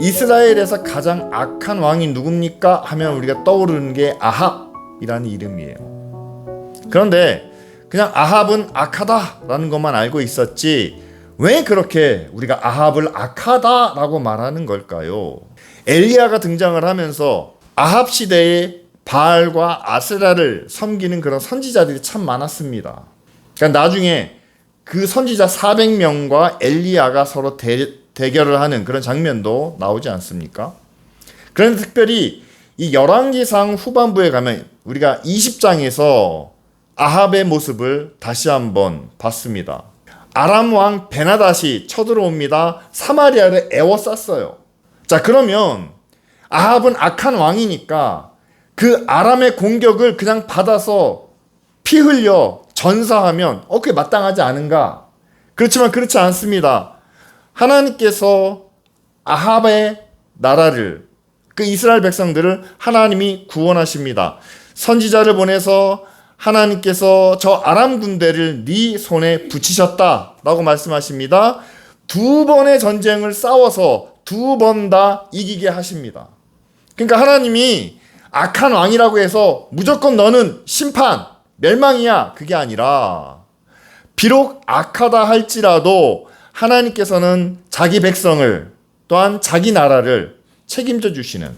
이스라엘에서 가장 악한 왕이 누굽니까? 하면 우리가 떠오르는 게 아합이라는 이름이에요. 그런데 그냥 아합은 악하다라는 것만 알고 있었지 왜 그렇게 우리가 아합을 악하다라고 말하는 걸까요? 엘리야가 등장을 하면서 아합 시대에 바알과 아세라를 섬기는 그런 선지자들이 참 많았습니다. 그러니까 나중에 그 선지자 400명과 엘리야가 서로 대결을 하는 그런 장면도 나오지 않습니까? 그런데 특별히 이 열왕기상 후반부에 가면 우리가 20장에서 아합의 모습을 다시 한번 봤습니다. 아람 왕 베나닷이 쳐들어옵니다. 사마리아를 에워쌌어요. 자, 그러면 아합은 악한 왕이니까 그 아람의 공격을 그냥 받아서 피 흘려 전사하면 그게 마땅하지 않은가? 그렇지만 그렇지 않습니다. 하나님께서 아합의 나라를, 그 이스라엘 백성들을 하나님이 구원하십니다. 선지자를 보내서 하나님께서 저 아람 군대를 네 손에 붙이셨다라고 말씀하십니다. 2번의 전쟁을 싸워서 2번 다 이기게 하십니다. 그러니까 하나님이 악한 왕이라고 해서 무조건 너는 심판, 멸망이야, 그게 아니라 비록 악하다 할지라도 하나님께서는 자기 백성을 또한 자기 나라를 책임져 주시는,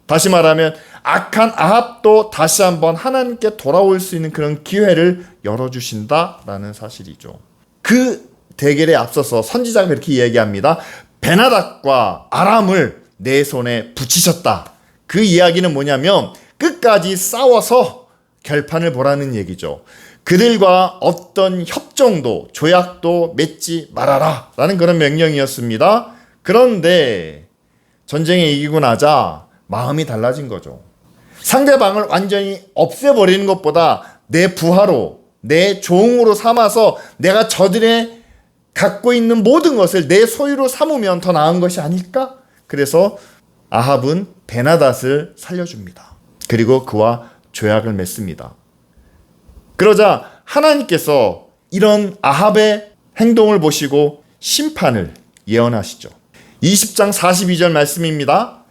다시 말하면 악한 아합도 다시 한번 하나님께 돌아올 수 있는 그런 기회를 열어주신다라는 사실이죠. 그 대결에 앞서서 선지자가 그렇게 이야기합니다. 베나닷과 아람을 내 손에 붙이셨다. 그 이야기는 뭐냐면 끝까지 싸워서 결판을 보라는 얘기죠. 그들과 어떤 협정도 조약도 맺지 말아라 라는 그런 명령이었습니다. 그런데 전쟁에 이기고 나자 마음이 달라진 거죠. 상대방을 완전히 없애버리는 것보다 내 부하로, 내 종으로 삼아서 내가 저들의 갖고 있는 모든 것을 내 소유로 삼으면 더 나은 것이 아닐까? 그래서 아합은 베나닷을 살려줍니다. 그리고 그와 조약을 맺습니다. 그러자 하나님께서 이런 아합의 행동을 보시고 심판을 예언하시죠. 20장 42절 말씀입니다.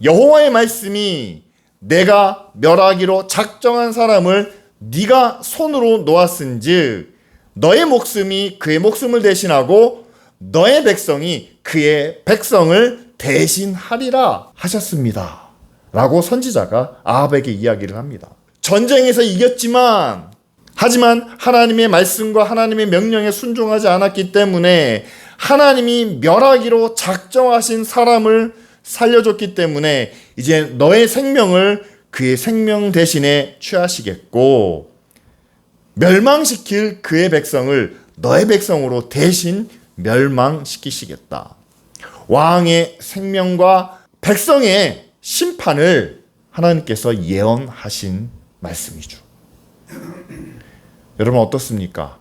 여호와의 말씀이 내가 멸하기로 작정한 사람을 네가 손으로 놓았은즉 너의 목숨이 그의 목숨을 대신하고 너의 백성이 그의 백성을 대신하리라 하셨습니다. 라고 선지자가 아합에게 이야기를 합니다. 전쟁에서 이겼지만 하지만 하나님의 말씀과 하나님의 명령에 순종하지 않았기 때문에 하나님이 멸하기로 작정하신 사람을 살려줬기 때문에 이제 너의 생명을 그의 생명 대신에 취하시겠고 멸망시킬 그의 백성을 너의 백성으로 대신 멸망시키시겠다. 왕의 생명과 백성의 심판을 하나님께서 예언하신 말씀이죠. 여러분 어떻습니까?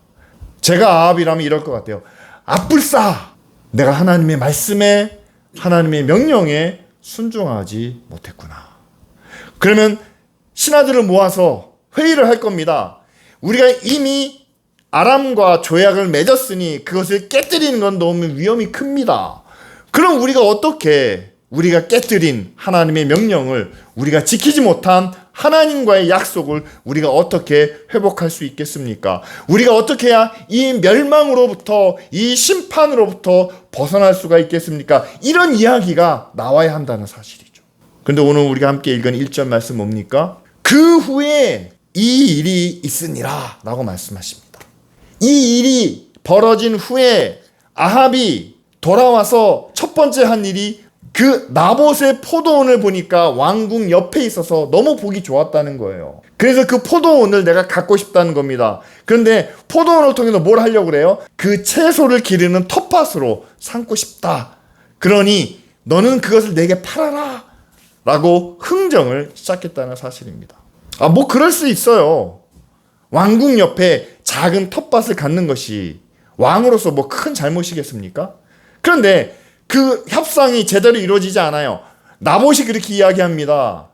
제가 아합이라면 이럴 것 같아요. 아뿔싸! 내가 하나님의 말씀에 하나님의 명령에 순종하지 못했구나. 그러면 신하들을 모아서 회의를 할 겁니다. 우리가 이미 아람과 조약을 맺었으니 그것을 깨뜨리는 건 너무 위험이 큽니다. 그럼 우리가 어떻게 우리가 깨뜨린 하나님의 명령을 우리가 지키지 못한 하나님과의 약속을 우리가 어떻게 회복할 수 있겠습니까? 우리가 어떻게 해야 이 멸망으로부터 이 심판으로부터 벗어날 수가 있겠습니까? 이런 이야기가 나와야 한다는 사실이죠. 그런데 오늘 우리가 함께 읽은 1절 말씀 뭡니까? 그 후에 이 일이 있으니라 라고 말씀하십니다. 이 일이 벌어진 후에 아합이 돌아와서 첫 번째 한 일이 그 나봇의 포도원을 보니까 왕궁 옆에 있어서 너무 보기 좋았다는 거예요. 그래서 그 포도원을 내가 갖고 싶다는 겁니다. 그런데 포도원을 통해서 뭘 하려고 그래요? 그 채소를 기르는 텃밭으로 삼고 싶다. 그러니 너는 그것을 내게 팔아라 라고 흥정을 시작했다는 사실입니다. 뭐 그럴 수 있어요. 왕궁 옆에 작은 텃밭을 갖는 것이 왕으로서 뭐 큰 잘못이겠습니까? 그런데 그 협상이 제대로 이루어지지 않아요. 나봇이 그렇게 이야기합니다.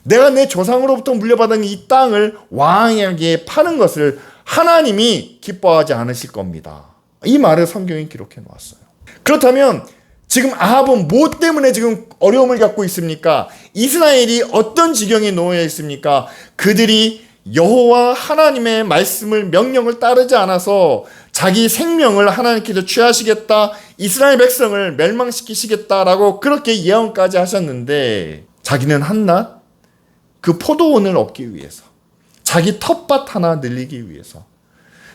내가 내 조상으로부터 물려받은 이 땅을 왕에게 파는 것을 하나님이 기뻐하지 않으실 겁니다. 이 말을 성경에 기록해 놓았어요. 그렇다면 지금 아합은 뭐 때문에 지금 어려움을 갖고 있습니까? 이스라엘이 어떤 지경에 놓여 있습니까? 그들이 여호와 하나님의 말씀을 명령을 따르지 않아서 자기 생명을 하나님께서 취하시겠다, 이스라엘 백성을 멸망시키시겠다라고 그렇게 예언까지 하셨는데 자기는 한낱 그 포도원을 얻기 위해서, 자기 텃밭 하나 늘리기 위해서,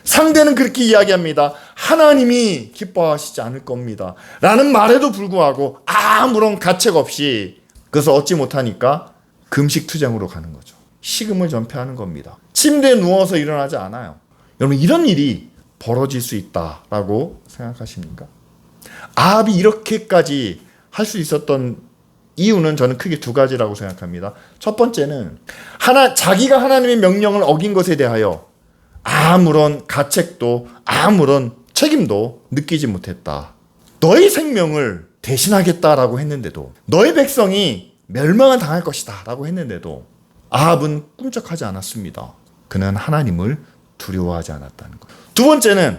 상대는 그렇게 이야기합니다. 하나님이 기뻐하시지 않을 겁니다 라는 말에도 불구하고 아무런 가책 없이 그것을 얻지 못하니까 금식투쟁으로 가는 거죠. 식음을 전폐하는 겁니다. 침대에 누워서 일어나지 않아요. 여러분, 이런 일이 벌어질 수 있다라고 생각하십니까? 아합이 이렇게까지 할 수 있었던 이유는 저는 크게 두 가지라고 생각합니다. 첫 번째는 자기가 하나님의 명령을 어긴 것에 대하여 아무런 가책도 아무런 책임도 느끼지 못했다. 너의 생명을 대신하겠다라고 했는데도, 너의 백성이 멸망을 당할 것이다 라고 했는데도 아합은 꿈쩍하지 않았습니다. 그는 하나님을 두려워하지 않았다는 것. 두 번째는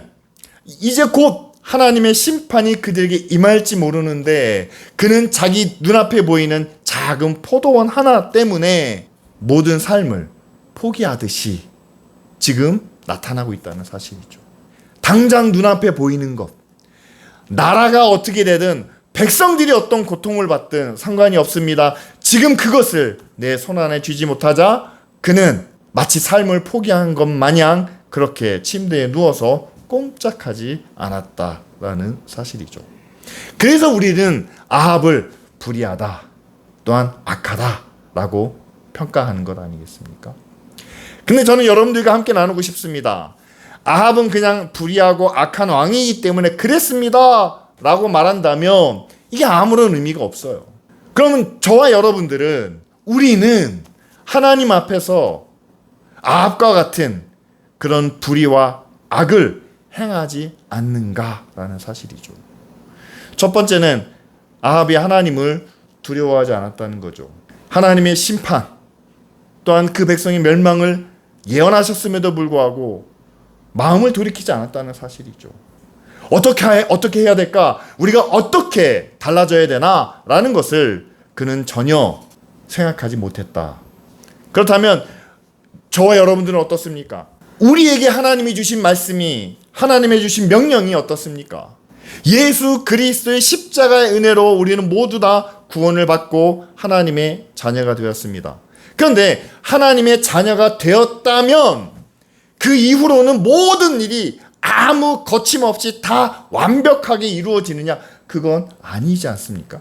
이제 곧 하나님의 심판이 그들에게 임할지 모르는데 그는 자기 눈앞에 보이는 작은 포도원 하나 때문에 모든 삶을 포기하듯이 지금 나타나고 있다는 사실이죠. 당장 눈앞에 보이는 것, 나라가 어떻게 되든 백성들이 어떤 고통을 받든 상관이 없습니다. 지금 그것을 내 손안에 쥐지 못하자 그는 마치 삶을 포기한 것 마냥 그렇게 침대에 누워서 꼼짝하지 않았다라는 사실이죠. 그래서 우리는 아합을 불의하다, 또한 악하다라고 평가하는 것 아니겠습니까? 근데 저는 여러분들과 함께 나누고 싶습니다. 아합은 그냥 불의하고 악한 왕이기 때문에 그랬습니다 라고 말한다면 이게 아무런 의미가 없어요. 그러면 저와 여러분들은, 우리는 하나님 앞에서 아합과 같은 그런 불의와 악을 행하지 않는가라는 사실이죠. 첫 번째는 아합이 하나님을 두려워하지 않았다는 거죠. 하나님의 심판, 또한 그 백성의 멸망을 예언하셨음에도 불구하고 마음을 돌이키지 않았다는 사실이죠. 어떻게 해야 될까? 우리가 어떻게 달라져야 되나? 라는 것을 그는 전혀 생각하지 못했다. 그렇다면 저와 여러분들은 어떻습니까? 우리에게 하나님이 주신 말씀이, 하나님이 주신 명령이 어떻습니까? 예수 그리스도의 십자가의 은혜로 우리는 모두 다 구원을 받고 하나님의 자녀가 되었습니다. 그런데 하나님의 자녀가 되었다면 그 이후로는 모든 일이 아무 거침없이 다 완벽하게 이루어지느냐? 그건 아니지 않습니까?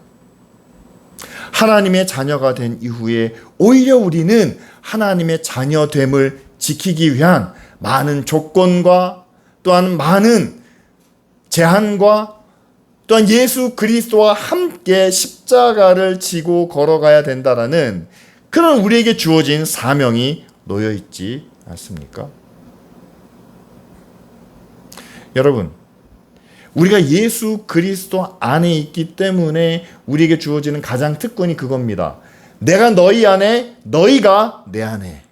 하나님의 자녀가 된 이후에 오히려 우리는 하나님의 자녀됨을 지키기 위한 많은 조건과 또한 많은 제한과 또한 예수 그리스도와 함께 십자가를 지고 걸어가야 된다라는 그런 우리에게 주어진 사명이 놓여 있지 않습니까? 여러분, 우리가 예수 그리스도 안에 있기 때문에 우리에게 주어지는 가장 특권이 그겁니다. 내가 너희 안에, 너희가 내 안에.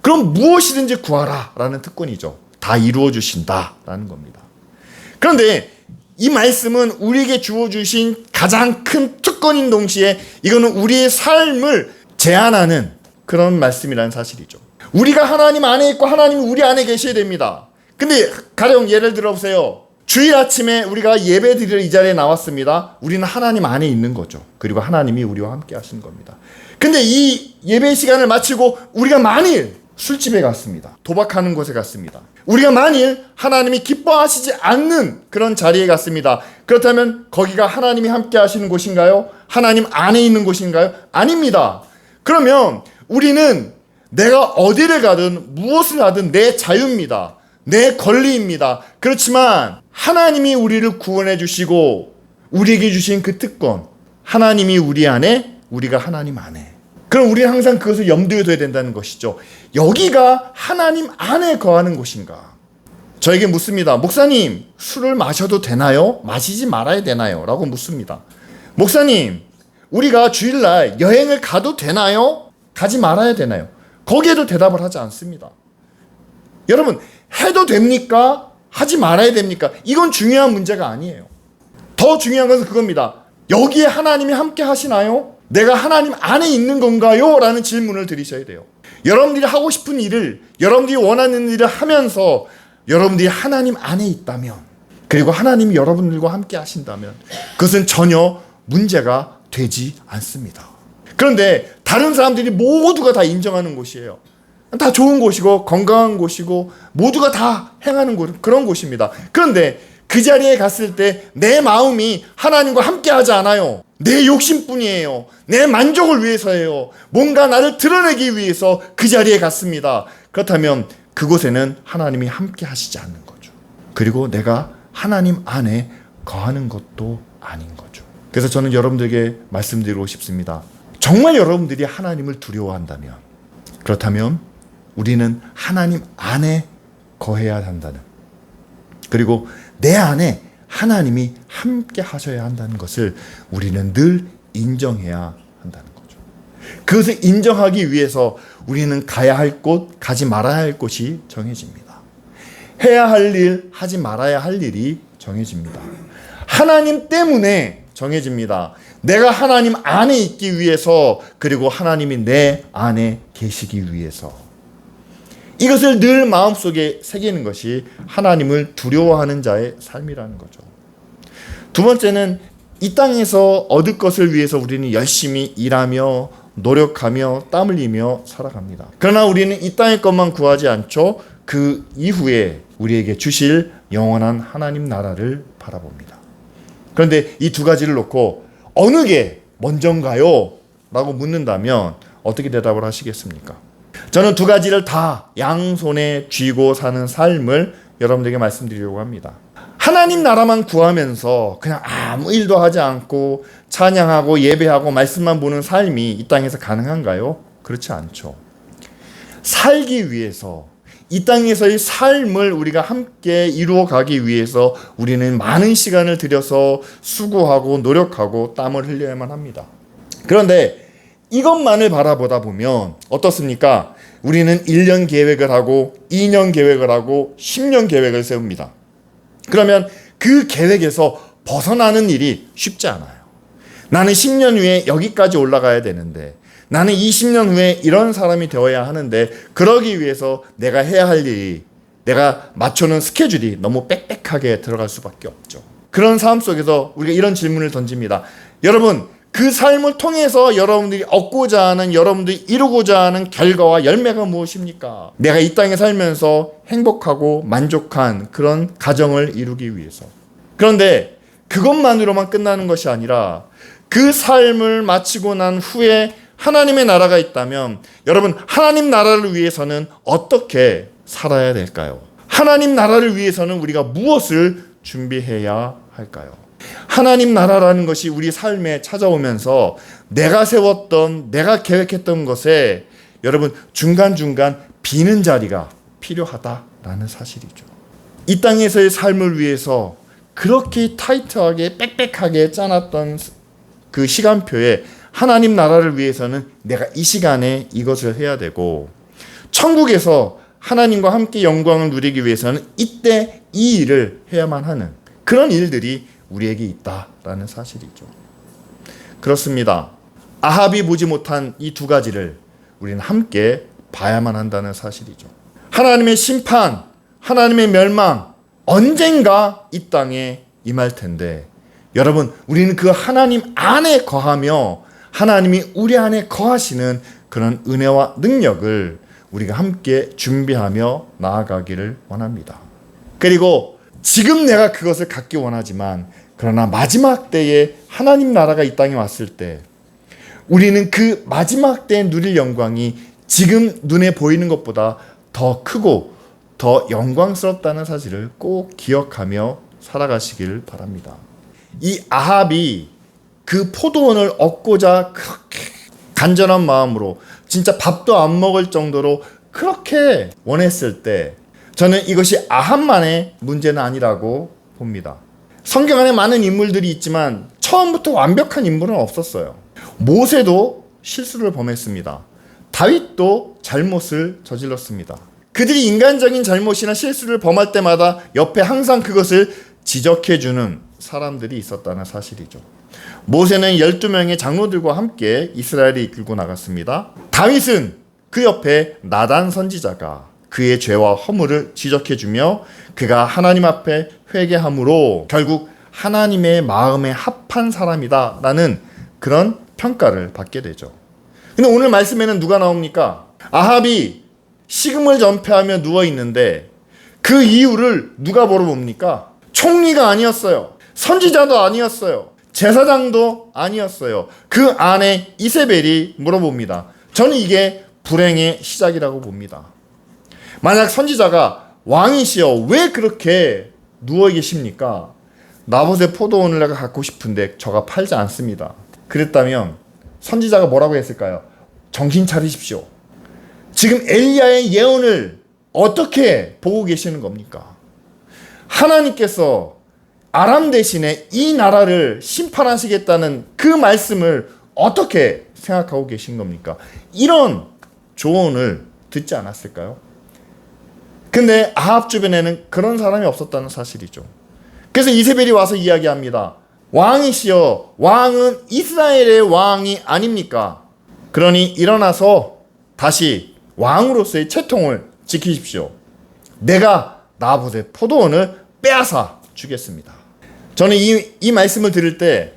그럼 무엇이든지 구하라 라는 특권이죠. 다 이루어 주신다라는 겁니다. 그런데 이 말씀은 우리에게 주어주신 가장 큰 특권인 동시에 이거는 우리의 삶을 제한하는 그런 말씀이라는 사실이죠. 우리가 하나님 안에 있고 하나님이 우리 안에 계셔야 됩니다. 근데 가령 예를 들어보세요. 주일 아침에 우리가 예배 드리러 이 자리에 나왔습니다. 우리는 하나님 안에 있는 거죠. 그리고 하나님이 우리와 함께 하신 겁니다. 근데 이 예배 시간을 마치고 우리가 만일 술집에 갔습니다. 도박하는 곳에 갔습니다. 우리가 만일 하나님이 기뻐하시지 않는 그런 자리에 갔습니다. 그렇다면 거기가 하나님이 함께 하시는 곳인가요? 하나님 안에 있는 곳인가요? 아닙니다. 그러면 우리는 내가 어디를 가든 무엇을 하든 내 자유입니다. 내 권리입니다. 그렇지만 하나님이 우리를 구원해 주시고 우리에게 주신 그 특권, 하나님이 우리 안에, 우리가 하나님 안에. 그럼 우리는 항상 그것을 염두에 둬야 된다는 것이죠. 여기가 하나님 안에 거하는 곳인가? 저에게 묻습니다. 목사님, 술을 마셔도 되나요? 마시지 말아야 되나요? 라고 묻습니다. 목사님, 우리가 주일날 여행을 가도 되나요? 가지 말아야 되나요? 거기에도 대답을 하지 않습니다. 여러분, 해도 됩니까? 하지 말아야 됩니까? 이건 중요한 문제가 아니에요. 더 중요한 것은 그겁니다. 여기에 하나님이 함께 하시나요? 내가 하나님 안에 있는 건가요? 라는 질문을 드리셔야 돼요. 여러분들이 하고 싶은 일을, 여러분들이 원하는 일을 하면서 여러분들이 하나님 안에 있다면, 그리고 하나님이 여러분들과 함께 하신다면 그것은 전혀 문제가 되지 않습니다. 그런데 다른 사람들이 모두가 다 인정하는 곳이에요. 다 좋은 곳이고 건강한 곳이고 모두가 다 행하는 곳, 그런 곳입니다. 그런데 그 자리에 갔을 때 내 마음이 하나님과 함께 하지 않아요. 내 욕심뿐이에요. 내 만족을 위해서예요. 뭔가 나를 드러내기 위해서 그 자리에 갔습니다. 그렇다면 그곳에는 하나님이 함께 하시지 않는 거죠. 그리고 내가 하나님 안에 거하는 것도 아닌 거죠. 그래서 저는 여러분들에게 말씀드리고 싶습니다. 정말 여러분들이 하나님을 두려워한다면, 그렇다면 우리는 하나님 안에 거해야 한다는, 그리고 내 안에 하나님이 함께 하셔야 한다는 것을 우리는 늘 인정해야 한다는 거죠. 그것을 인정하기 위해서 우리는 가야 할 곳, 가지 말아야 할 곳이 정해집니다. 해야 할 일, 하지 말아야 할 일이 정해집니다. 하나님 때문에 정해집니다. 내가 하나님 안에 있기 위해서, 그리고 하나님이 내 안에 계시기 위해서. 이것을 늘 마음속에 새기는 것이 하나님을 두려워하는 자의 삶이라는 거죠. 두 번째는 이 땅에서 얻을 것을 위해서 우리는 열심히 일하며 노력하며 땀 흘리며 살아갑니다. 그러나 우리는 이 땅의 것만 구하지 않죠. 그 이후에 우리에게 주실 영원한 하나님 나라를 바라봅니다. 그런데 이 두 가지를 놓고 어느 게 먼저인가요? 라고 묻는다면 어떻게 대답을 하시겠습니까? 저는 두 가지를 다 양손에 쥐고 사는 삶을 여러분들에게 말씀드리려고 합니다. 하나님 나라만 구하면서 그냥 아무 일도 하지 않고 찬양하고 예배하고 말씀만 보는 삶이 이 땅에서 가능한가요? 그렇지 않죠. 살기 위해서, 이 땅에서의 삶을 우리가 함께 이루어가기 위해서 우리는 많은 시간을 들여서 수고하고 노력하고 땀을 흘려야만 합니다. 그런데 이것만을 바라보다 보면 어떻습니까? 우리는 1년 계획을 하고 2년 계획을 하고 10년 계획을 세웁니다. 그러면 그 계획에서 벗어나는 일이 쉽지 않아요. 나는 10년 후에 여기까지 올라가야 되는데, 나는 20년 후에 이런 사람이 되어야 하는데, 그러기 위해서 내가 해야 할 일이, 내가 맞춰놓은 스케줄이 너무 빽빽하게 들어갈 수밖에 없죠. 그런 삶 속에서 우리가 이런 질문을 던집니다. 여러분, 그 삶을 통해서 여러분들이 얻고자 하는, 여러분들이 이루고자 하는 결과와 열매가 무엇입니까? 내가 이 땅에 살면서 행복하고 만족한 그런 가정을 이루기 위해서. 그런데 그것만으로만 끝나는 것이 아니라 그 삶을 마치고 난 후에 하나님의 나라가 있다면, 여러분, 하나님 나라를 위해서는 어떻게 살아야 될까요? 하나님 나라를 위해서는 우리가 무엇을 준비해야 할까요? 하나님 나라라는 것이 우리 삶에 찾아오면서 내가 세웠던, 내가 계획했던 것에 여러분 중간중간 비는 자리가 필요하다라는 사실이죠. 이 땅에서의 삶을 위해서 그렇게 타이트하게 빽빽하게 짜놨던 그 시간표에 하나님 나라를 위해서는 내가 이 시간에 이것을 해야 되고, 천국에서 하나님과 함께 영광을 누리기 위해서는 이때 이 일을 해야만 하는 그런 일들이 우리에게 있다라는 사실이죠. 그렇습니다. 아합이 보지 못한 이 두 가지를 우리는 함께 봐야만 한다는 사실이죠. 하나님의 심판, 하나님의 멸망, 언젠가 이 땅에 임할 텐데, 여러분, 우리는 그 하나님 안에 거하며 하나님이 우리 안에 거하시는 그런 은혜와 능력을 우리가 함께 준비하며 나아가기를 원합니다. 그리고 지금 내가 그것을 갖기 원하지만, 그러나 마지막 때에 하나님 나라가 이 땅에 왔을 때 우리는 그 마지막 때에 누릴 영광이 지금 눈에 보이는 것보다 더 크고 더 영광스럽다는 사실을 꼭 기억하며 살아가시길 바랍니다. 이 아합이 그 포도원을 얻고자 그렇게 간절한 마음으로, 진짜 밥도 안 먹을 정도로 그렇게 원했을 때, 저는 이것이 아합만의 문제는 아니라고 봅니다. 성경 안에 많은 인물들이 있지만 처음부터 완벽한 인물은 없었어요. 모세도 실수를 범했습니다. 다윗도 잘못을 저질렀습니다. 그들이 인간적인 잘못이나 실수를 범할 때마다 옆에 항상 그것을 지적해주는 사람들이 있었다는 사실이죠. 모세는 12명의 장로들과 함께 이스라엘을 이끌고 나갔습니다. 다윗은 그 옆에 나단 선지자가 그의 죄와 허물을 지적해주며 그가 하나님 앞에 회개함으로 결국 하나님의 마음에 합한 사람이다 라는 그런 평가를 받게 되죠. 근데 오늘 말씀에는 누가 나옵니까? 아합이 식음을 전폐하며 누워있는데 그 이유를 누가 물어봅니까? 총리가 아니었어요. 선지자도 아니었어요. 제사장도 아니었어요. 그 아내 이세벨이 물어봅니다. 저는 이게 불행의 시작이라고 봅니다. 만약 선지자가 왕이시여 왜 그렇게 누워 계십니까? 나봇의 포도원을 내가 갖고 싶은데 저가 팔지 않습니다. 그랬다면 선지자가 뭐라고 했을까요? 정신 차리십시오. 지금 엘리야의 예언을 어떻게 보고 계시는 겁니까? 하나님께서 아람 대신에 이 나라를 심판하시겠다는 그 말씀을 어떻게 생각하고 계신 겁니까? 이런 조언을 듣지 않았을까요? 근데 아합 주변에는 그런 사람이 없었다는 사실이죠. 그래서 이세벨이 와서 이야기합니다. 왕이시여, 왕은 이스라엘의 왕이 아닙니까? 그러니 일어나서 다시 왕으로서의 채통을 지키십시오. 내가 나봇의 포도원을 빼앗아 주겠습니다. 저는 이 말씀을 들을 때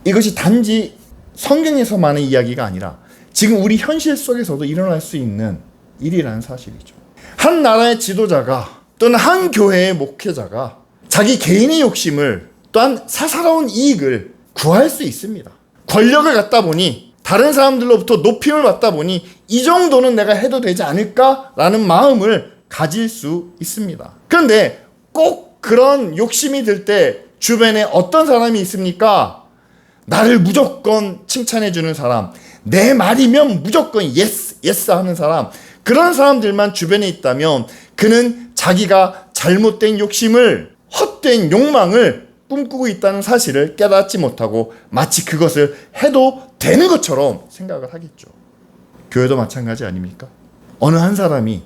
이것이 단지 성경에서만의 이야기가 아니라 지금 우리 현실 속에서도 일어날 수 있는 일이라는 사실이죠. 한 나라의 지도자가 또는 한 교회의 목회자가 자기 개인의 욕심을 또한 사사로운 이익을 구할 수 있습니다. 권력을 갖다 보니 다른 사람들로부터 높임을 받다 보니 이 정도는 내가 해도 되지 않을까라는 마음을 가질 수 있습니다. 그런데 꼭 그런 욕심이 들 때 주변에 어떤 사람이 있습니까? 나를 무조건 칭찬해주는 사람, 내 말이면 무조건 예스 하는 사람, 그런 사람들만 주변에 있다면 그는 자기가 잘못된 욕심을, 헛된 욕망을 꿈꾸고 있다는 사실을 깨닫지 못하고 마치 그것을 해도 되는 것처럼 생각을 하겠죠. 교회도 마찬가지 아닙니까? 어느 한 사람이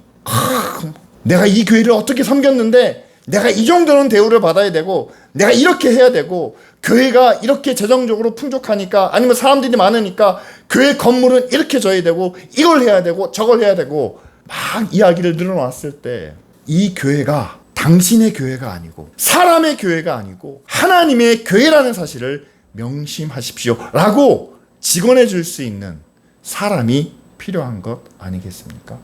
내가 이 교회를 어떻게 섬겼는데 내가 이 정도는 대우를 받아야 되고 내가 이렇게 해야 되고 교회가 이렇게 재정적으로 풍족하니까 아니면 사람들이 많으니까 교회 건물은 이렇게 져야 되고 이걸 해야 되고 저걸 해야 되고 막 이야기를 늘어놨을 때 이 교회가 당신의 교회가 아니고 사람의 교회가 아니고 하나님의 교회라는 사실을 명심하십시오 라고 직언해 줄 수 있는 사람이 필요한 것 아니겠습니까?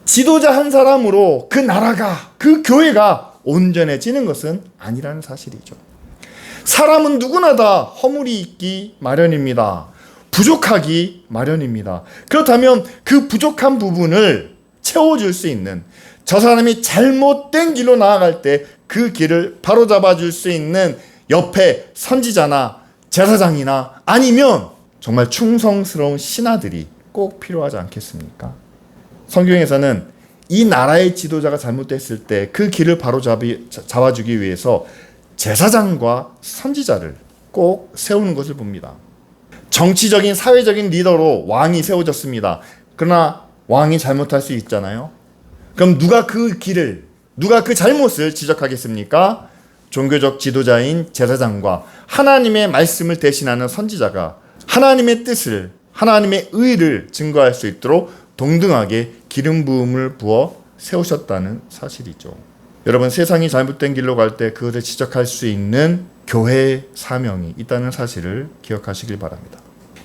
지도자 한 사람으로 그 나라가, 그 교회가 온전해지는 것은 아니라는 사실이죠. 사람은 누구나 다 허물이 있기 마련입니다. 부족하기 마련입니다. 그렇다면 그 부족한 부분을 채워줄 수 있는, 저 사람이 잘못된 길로 나아갈 때 그 길을 바로잡아 줄 수 있는 옆에 선지자나 제사장이나 아니면 정말 충성스러운 신하들이 꼭 필요하지 않겠습니까? 성경에서는 이 나라의 지도자가 잘못됐을 때 그 길을 잡아주기 위해서 제사장과 선지자를 꼭 세우는 것을 봅니다. 정치적인 사회적인 리더로 왕이 세워졌습니다. 그러나 왕이 잘못할 수 있잖아요. 그럼 누가 그 잘못을 지적하겠습니까? 종교적 지도자인 제사장과 하나님의 말씀을 대신하는 선지자가 하나님의 뜻을, 하나님의 의를 증거할 수 있도록 동등하게 기름 부음을 부어 세우셨다는 사실이죠. 여러분, 세상이 잘못된 길로 갈 때 그것을 지적할 수 있는 교회의 사명이 있다는 사실을 기억하시길 바랍니다.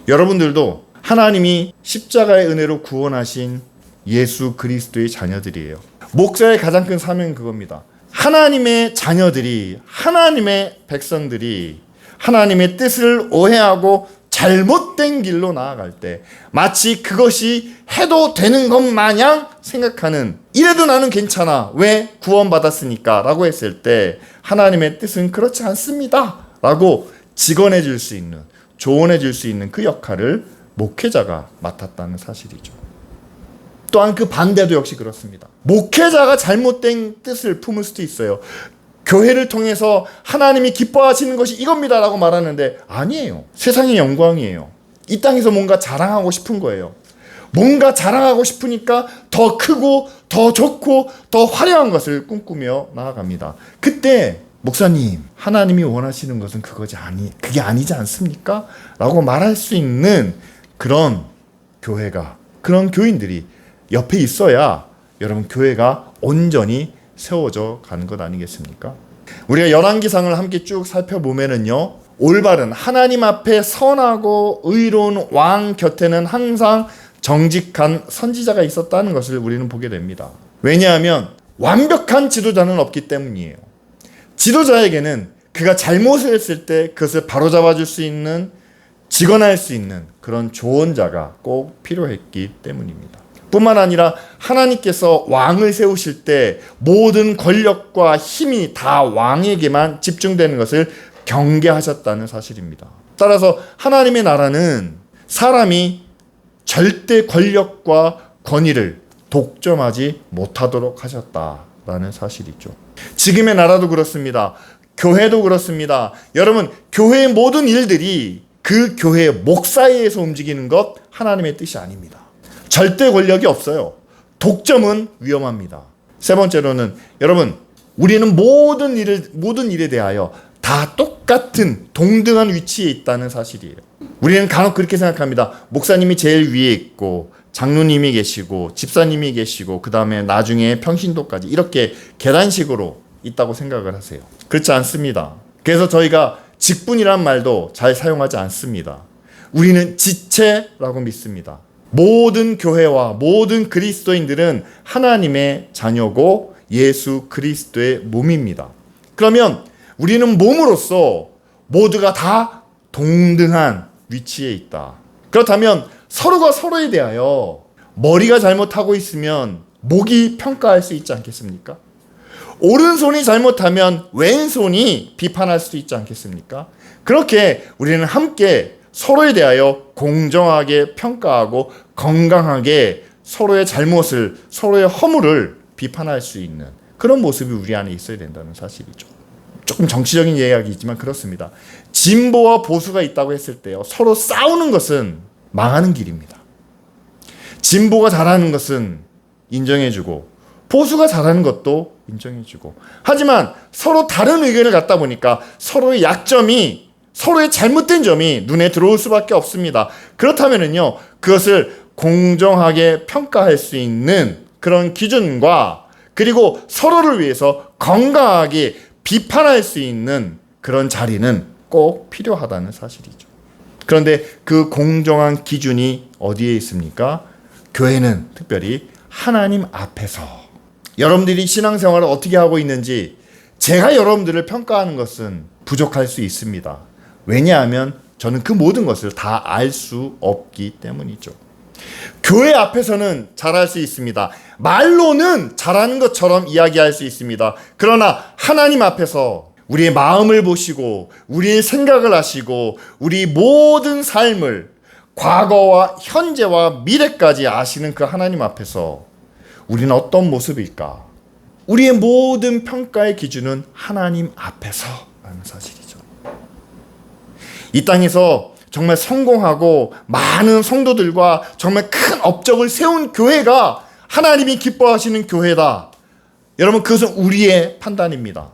여러분들도 하나님이 십자가의 은혜로 구원하신 예수 그리스도의 자녀들이에요. 목사의 가장 큰 사명은 그겁니다. 하나님의 자녀들이, 하나님의 백성들이 하나님의 뜻을 오해하고 잘못된 길로 나아갈 때 마치 그것이 해도 되는 것 마냥 생각하는, 이래도 나는 괜찮아, 왜 구원받았으니까 라고 했을 때 하나님의 뜻은 그렇지 않습니다 라고 직언해 줄 수 있는, 조언해 줄 수 있는 그 역할을 목회자가 맡았다는 사실이죠. 또한 그 반대도 역시 그렇습니다. 목회자가 잘못된 뜻을 품을 수도 있어요. 교회를 통해서 하나님이 기뻐하시는 것이 이겁니다 라고 말하는데 아니에요. 세상의 영광이에요. 이 땅에서 뭔가 자랑하고 싶은 거예요. 뭔가 자랑하고 싶으니까 더 크고 더 좋고 더 화려한 것을 꿈꾸며 나아갑니다. 그때 목사님, 하나님이 원하시는 것은 그게 아니지 않습니까? 라고 말할 수 있는 그런 교회가, 그런 교인들이 옆에 있어야 여러분 교회가 온전히 세워져 가는 것 아니겠습니까? 우리가 열왕기상을 함께 쭉 살펴보면은요, 올바른 하나님 앞에 선하고 의로운 왕 곁에는 항상 정직한 선지자가 있었다는 것을 우리는 보게 됩니다. 왜냐하면 완벽한 지도자는 없기 때문이에요. 지도자에게는 그가 잘못을 했을 때 그것을 바로잡아 줄 수 있는, 직언할 수 있는 그런 조언자가 꼭 필요했기 때문입니다. 뿐만 아니라 하나님께서 왕을 세우실 때 모든 권력과 힘이 다 왕에게만 집중되는 것을 경계하셨다는 사실입니다. 따라서 하나님의 나라는 사람이 절대 권력과 권위를 독점하지 못하도록 하셨다라는 사실이죠. 지금의 나라도 그렇습니다. 교회도 그렇습니다. 여러분, 교회의 모든 일들이 그 교회의 목사에서 움직이는 것 하나님의 뜻이 아닙니다. 절대 권력이 없어요. 독점은 위험합니다. 세 번째로는 여러분, 우리는 모든 일에 대하여 다 똑같은 동등한 위치에 있다는 사실이에요. 우리는 간혹 그렇게 생각합니다. 목사님이 제일 위에 있고 장로님이 계시고 집사님이 계시고 그 다음에 나중에 평신도까지 이렇게 계단식으로 있다고 생각을 하세요. 그렇지 않습니다. 그래서 저희가 직분이란 말도 잘 사용하지 않습니다. 우리는 지체라고 믿습니다. 모든 교회와 모든 그리스도인들은 하나님의 자녀고 예수 그리스도의 몸입니다. 그러면 우리는 몸으로서 모두가 다 동등한 위치에 있다. 그렇다면 서로가 서로에 대하여 머리가 잘못하고 있으면 목이 평가할 수 있지 않겠습니까? 오른손이 잘못하면 왼손이 비판할 수도 있지 않겠습니까? 그렇게 우리는 함께 서로에 대하여 공정하게 평가하고 건강하게 서로의 잘못을, 서로의 허물을 비판할 수 있는 그런 모습이 우리 안에 있어야 된다는 사실이죠. 조금 정치적인 이야기이지만 그렇습니다. 진보와 보수가 있다고 했을 때요, 서로 싸우는 것은 망하는 길입니다. 진보가 잘하는 것은 인정해주고 보수가 잘하는 것도 인정해주고, 하지만 서로 다른 의견을 갖다 보니까 서로의 약점이, 서로의 잘못된 점이 눈에 들어올 수밖에 없습니다. 그렇다면은요, 그것을 공정하게 평가할 수 있는 그런 기준과, 그리고 서로를 위해서 건강하게 비판할 수 있는 그런 자리는 꼭 필요하다는 사실이죠. 그런데 그 공정한 기준이 어디에 있습니까? 교회는 특별히 하나님 앞에서. 여러분들이 신앙생활을 어떻게 하고 있는지 제가 여러분들을 평가하는 것은 부족할 수 있습니다. 왜냐하면 저는 그 모든 것을 다 알 수 없기 때문이죠. 교회 앞에서는 잘할 수 있습니다. 말로는 잘하는 것처럼 이야기할 수 있습니다. 그러나 하나님 앞에서 우리의 마음을 보시고 우리의 생각을 아시고 우리 모든 삶을 과거와 현재와 미래까지 아시는 그 하나님 앞에서 우리는 어떤 모습일까? 우리의 모든 평가의 기준은 하나님 앞에서라는 사실이죠. 이 땅에서 정말 성공하고 많은 성도들과 정말 큰 업적을 세운 교회가 하나님이 기뻐하시는 교회다. 여러분, 그것은 우리의 판단입니다.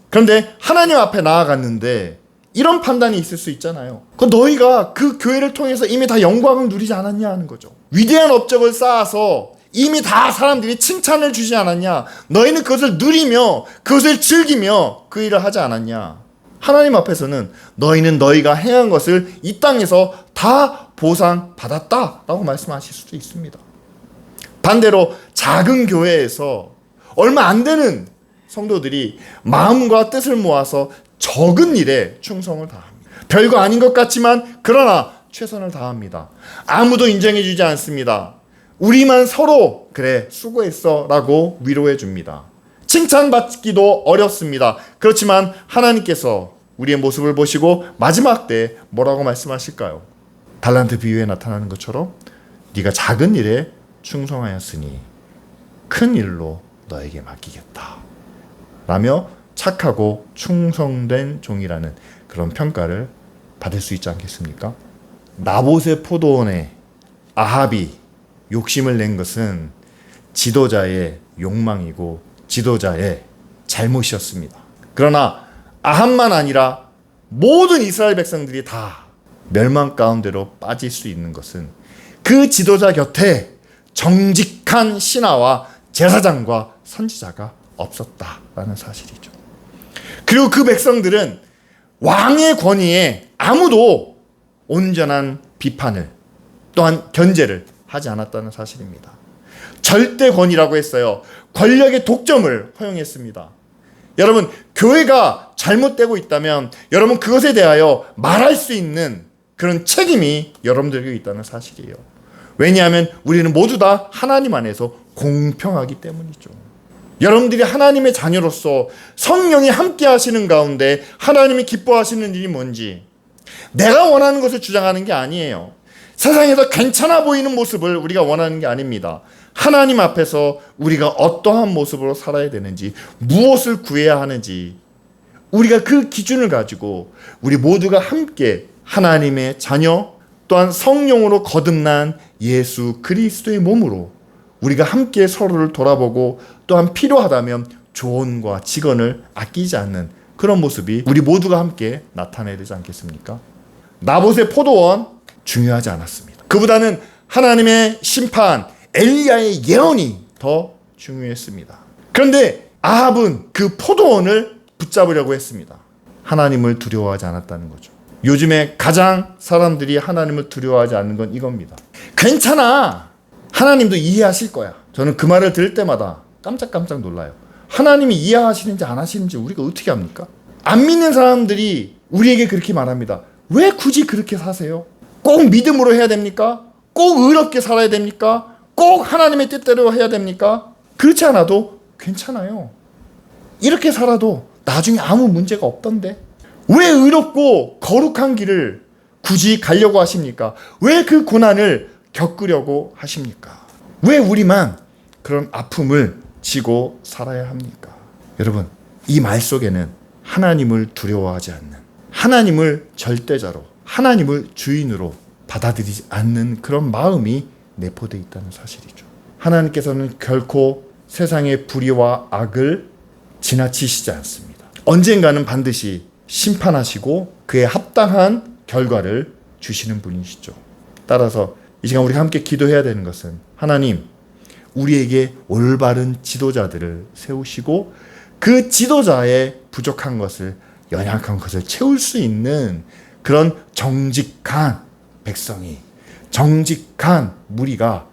그런데 하나님 앞에 나아갔는데 이런 판단이 있을 수 있잖아요. 너희가 그 교회를 통해서 이미 다 영광을 누리지 않았냐 하는 거죠. 위대한 업적을 쌓아서 이미 다 사람들이 칭찬을 주지 않았냐? 너희는 그것을 누리며 그것을 즐기며 그 일을 하지 않았냐? 하나님 앞에서는 너희는 너희가 행한 것을 이 땅에서 다 보상받았다라고 말씀하실 수도 있습니다. 반대로 작은 교회에서 얼마 안 되는 성도들이 마음과 뜻을 모아서 적은 일에 충성을 다합니다. 별거 아닌 것 같지만 그러나 최선을 다합니다. 아무도 인정해주지 않습니다. 우리만 서로 그래 수고했어 라고 위로해 줍니다. 칭찬받기도 어렵습니다. 그렇지만 하나님께서 우리의 모습을 보시고 마지막 때 뭐라고 말씀하실까요? 달란트 비유에 나타나는 것처럼 네가 작은 일에 충성하였으니 큰 일로 너에게 맡기겠다 라며 착하고 충성된 종이라는 그런 평가를 받을 수 있지 않겠습니까? 나봇의 포도원에 아합이 욕심을 낸 것은 지도자의 욕망이고 지도자의 잘못이었습니다. 그러나 아합만 아니라 모든 이스라엘 백성들이 다 멸망 가운데로 빠질 수 있는 것은 그 지도자 곁에 정직한 신하와 제사장과 선지자가 없었다라는 사실이죠. 그리고 그 백성들은 왕의 권위에 아무도 온전한 비판을 또한 견제를 하지 않았다는 사실입니다. 절대 권위라고 했어요. 권력의 독점을 허용했습니다. 여러분, 교회가 잘못되고 있다면 여러분 그것에 대하여 말할 수 있는 그런 책임이 여러분들에게 있다는 사실이에요. 왜냐하면 우리는 모두 다 하나님 안에서 공평하기 때문이죠. 여러분들이 하나님의 자녀로서 성령이 함께 하시는 가운데 하나님이 기뻐하시는 일이 뭔지 내가 원하는 것을 주장하는 게 아니에요. 세상에서 괜찮아 보이는 모습을 우리가 원하는 게 아닙니다. 하나님 앞에서 우리가 어떠한 모습으로 살아야 되는지, 무엇을 구해야 하는지 우리가 그 기준을 가지고 우리 모두가 함께 하나님의 자녀 또한 성령으로 거듭난 예수 그리스도의 몸으로 우리가 함께 서로를 돌아보고 또한 필요하다면 조언과 직언을 아끼지 않는 그런 모습이 우리 모두가 함께 나타내야 되지 않겠습니까? 나봇의 포도원 중요하지 않았습니다. 그보다는 하나님의 심판, 엘리야의 예언이 더 중요했습니다. 그런데 아합은 그 포도원을 붙잡으려고 했습니다. 하나님을 두려워하지 않았다는 거죠. 요즘에 가장 사람들이 하나님을 두려워하지 않는 건 이겁니다. 괜찮아. 하나님도 이해하실 거야. 저는 그 말을 들을 때마다 깜짝깜짝 놀라요. 하나님이 이해하시는지 안 하시는지 우리가 어떻게 합니까? 안 믿는 사람들이 우리에게 그렇게 말합니다. 왜 굳이 그렇게 사세요? 꼭 믿음으로 해야 됩니까? 꼭 의롭게 살아야 됩니까? 꼭 하나님의 뜻대로 해야 됩니까? 그렇지 않아도 괜찮아요. 이렇게 살아도 나중에 아무 문제가 없던데 왜 의롭고 거룩한 길을 굳이 가려고 하십니까? 왜 그 고난을 겪으려고 하십니까? 왜 우리만 그런 아픔을 지고 살아야 합니까? 여러분, 이 말 속에는 하나님을 두려워하지 않는, 하나님을 절대자로, 하나님을 주인으로 받아들이지 않는 그런 마음이 내포되어 있다는 사실이죠. 하나님께서는 결코 세상의 불의와 악을 지나치시지 않습니다. 언젠가는 반드시 심판하시고 그에 합당한 결과를 주시는 분이시죠. 따라서 이 시간 우리가 함께 기도해야 되는 것은 하나님, 우리에게 올바른 지도자들을 세우시고 그 지도자의 부족한 것을, 연약한 것을 채울 수 있는 그런 정직한 백성이, 정직한 무리가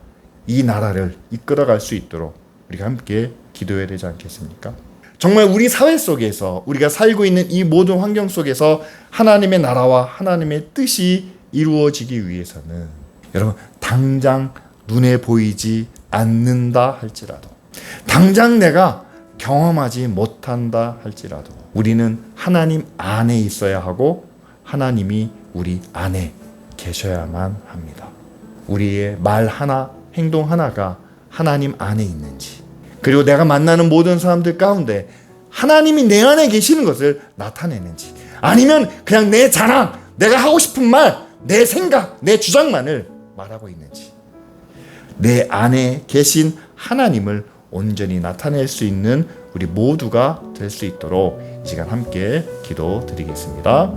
이 나라를 이끌어갈 수 있도록 우리가 함께 기도해야 되지 않겠습니까? 정말 우리 사회 속에서 우리가 살고 있는 이 모든 환경 속에서 하나님의 나라와 하나님의 뜻이 이루어지기 위해서는 여러분 당장 눈에 보이지 않는다 할지라도, 당장 내가 경험하지 못한다 할지라도 우리는 하나님 안에 있어야 하고 하나님이 우리 안에 계셔야만 합니다. 우리의 말 하나, 행동 하나가 하나님 안에 있는지, 그리고 내가 만나는 모든 사람들 가운데 하나님이 내 안에 계시는 것을 나타내는지, 아니면 그냥 내 자랑, 내가 하고 싶은 말, 내 생각, 내 주장만을 말하고 있는지, 내 안에 계신 하나님을 온전히 나타낼 수 있는 우리 모두가 될 수 있도록 이 시간 함께 기도드리겠습니다.